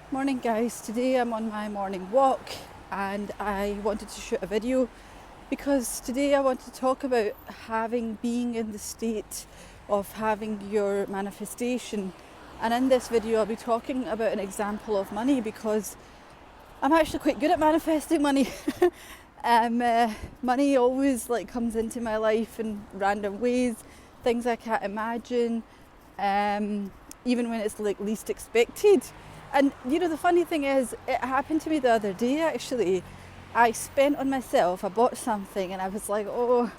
Morning guys, today I'm on my morning walk and I wanted to shoot a video because today I want to talk about being in the state of having your manifestation. And in this video I'll be talking about an example of money because I'm actually quite good at manifesting money. Money always comes into my life in random ways, things I can't imagine, even when it's least expected. And the funny thing is, it happened to me the other day actually. I spent on myself, I bought something and I was like, oh,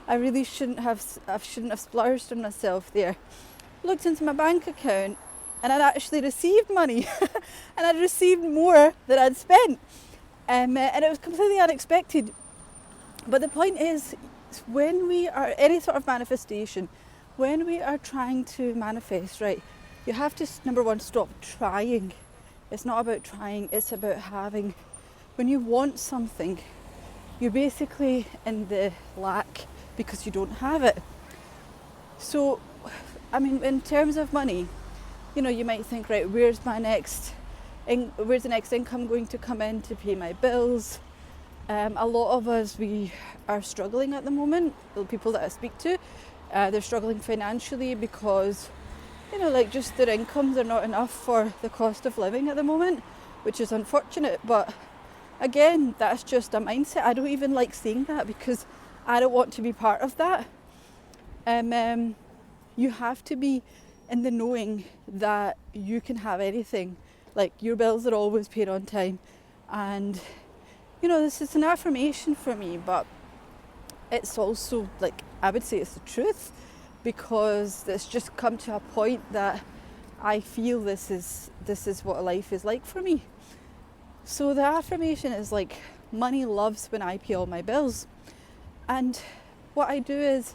I shouldn't have splurged on myself there. Looked into my bank account and I'd actually received money and I'd received more than I'd spent. And it was completely unexpected. But the point is, when we are any sort of manifestation, when we are trying to manifest, right, you have to, number one, stop trying. It's not about trying, it's about having. When you want something, you're basically in the lack because you don't have it. So, in terms of money, you might think, right, where's the next income going to come in to pay my bills? A lot of us, we are struggling at the moment. The people that I speak to, they're struggling financially because just their incomes are not enough for the cost of living at the moment, which is unfortunate. But again, that's just a mindset. I don't even like saying that because I don't want to be part of that. You have to be in the knowing that you can have anything. Like, your bills are always paid on time. And, this is an affirmation for me, but it's also, I would say it's the truth, because it's just come to a point that I feel this is what life is like for me. So the affirmation is money loves when I pay all my bills. And what I do is,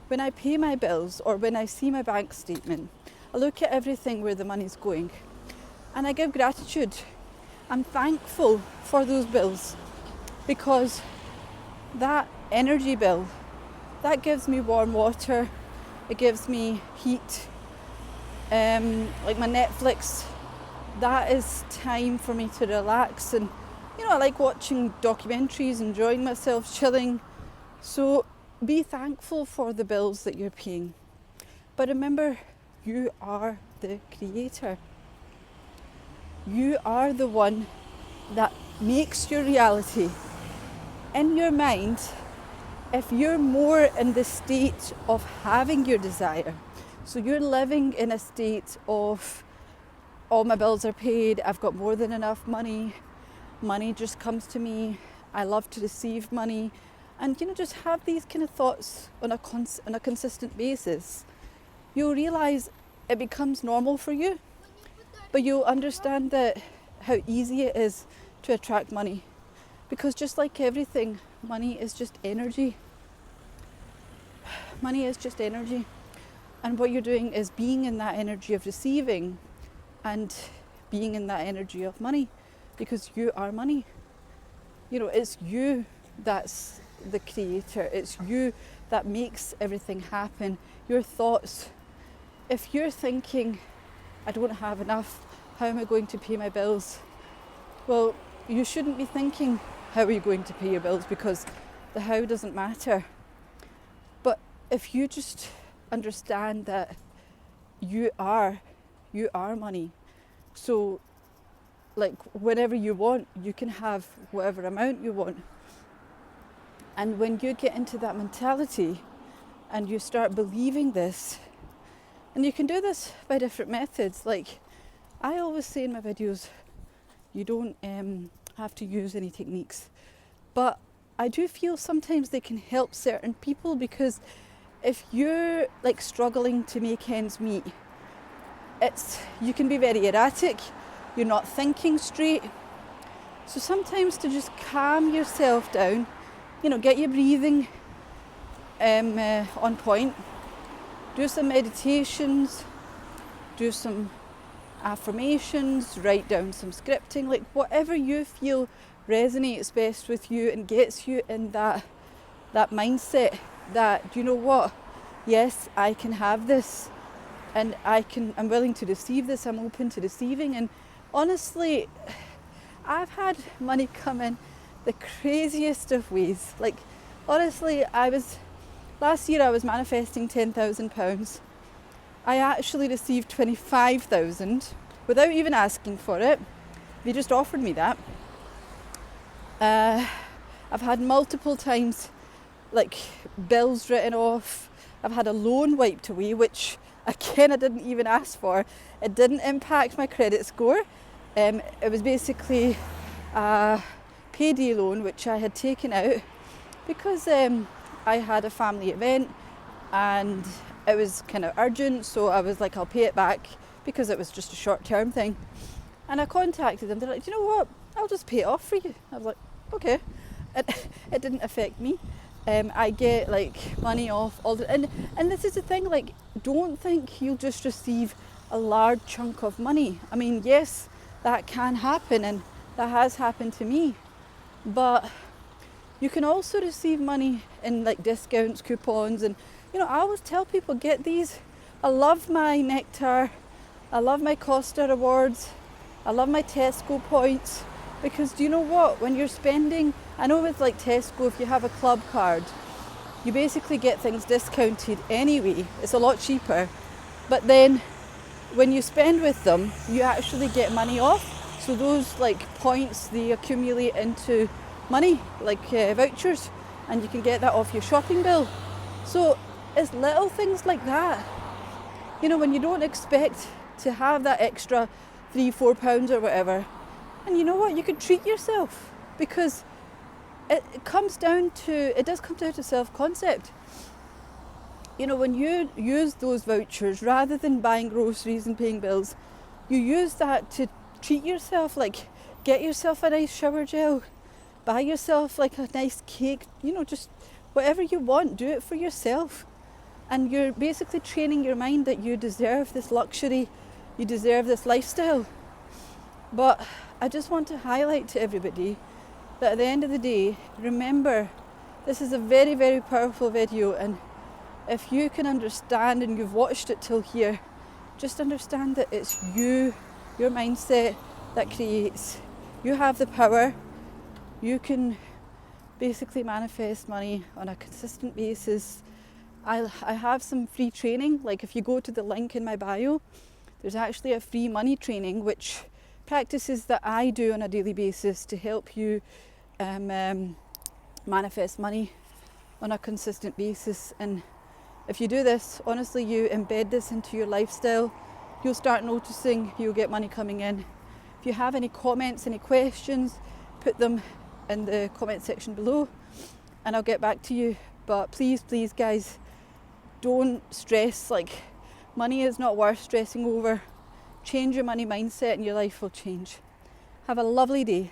when I pay my bills or when I see my bank statement, I look at everything where the money's going and I give gratitude. I'm thankful for those bills because that energy bill, that gives me warm water, it gives me heat. Like my Netflix, that is time for me to relax, and I like watching documentaries, enjoying myself, chilling. So be thankful for the bills that you're paying. But remember, you are the creator. You are the one that makes your reality. In your mind, if you're more in the state of having your desire, so you're living in a state of all my bills are paid, I've got more than enough money just comes to me, I love to receive money, and just have these kind of thoughts on a consistent basis, you'll realize it becomes normal for you, but you'll understand that how easy it is to attract money, because just like everything, money is just energy. Money is just energy, and what you're doing is being in that energy of receiving and being in that energy of money, because you are money. It's you that's the creator. It's you that makes everything happen. Your thoughts. If you're thinking, I don't have enough, how am I going to pay my bills? Well, you shouldn't be thinking, how are you going to pay your bills? Because the how doesn't matter. But if you just understand that you are money, so whenever you want, you can have whatever amount you want. And when you get into that mentality and you start believing this, and you can do this by different methods. Like I always say in my videos, you don't have to use any techniques, but I do feel sometimes they can help certain people, because if you're struggling to make ends meet, you can be very erratic, you're not thinking straight. So sometimes to just calm yourself down, get your breathing on point, do some meditations, do some affirmations, write down some scripting, whatever you feel resonates best with you and gets you in that mindset that, yes, I can have this, and I'm willing to receive this, I'm open to receiving. And honestly, I've had money come in the craziest of ways. Like, honestly, last year I was manifesting £10,000. I actually received 25,000 without even asking for it. They just offered me that. I've had multiple times like bills written off. I've had a loan wiped away, which again I didn't even ask for. It didn't impact my credit score. It was basically a payday loan which I had taken out because I had a family event and it was kind of urgent, so I was like, I'll pay it back because it was just a short-term thing. And I contacted them. They're like, do you know what? I'll just pay it off for you. I was like, okay. It didn't affect me. I get like money off all the, and this is the thing, like, don't think you'll just receive a large chunk of money. I mean, yes, that can happen and that has happened to me, but you can also receive money in like discounts, coupons, and I always tell people, get these. I love my Nectar, I love my Costa rewards, I love my Tesco points, because do you know what, when you're spending, I know with like Tesco, if you have a club card, you basically get things discounted anyway, it's a lot cheaper, but then when you spend with them, you actually get money off, so those like points, they accumulate into money, like vouchers, and you can get that off your shopping bill. So it's little things like that, when you don't expect to have that extra £3-4 or whatever, and you know what, you could treat yourself, because it does come down to self-concept. When you use those vouchers, rather than buying groceries and paying bills, you use that to treat yourself, like get yourself a nice shower gel, buy yourself like a nice cake, just whatever you want, do it for yourself. And you're basically training your mind that you deserve this luxury, you deserve this lifestyle. But I just want to highlight to everybody that at the end of the day, remember, this is a very, very powerful video, and if you can understand and you've watched it till here, just understand that it's you, your mindset that creates. You have the power. You can basically manifest money on a consistent basis. I have some free training, like if you go to the link in my bio, there's actually a free money training which practices that I do on a daily basis to help you manifest money on a consistent basis. And if you do this, honestly, you embed this into your lifestyle, you'll start noticing you'll get money coming in. If you have any comments, any questions, put them in the comment section below and I'll get back to you. But please guys, don't stress. Like, money is not worth stressing over. Change your money mindset and your life will change. Have a lovely day.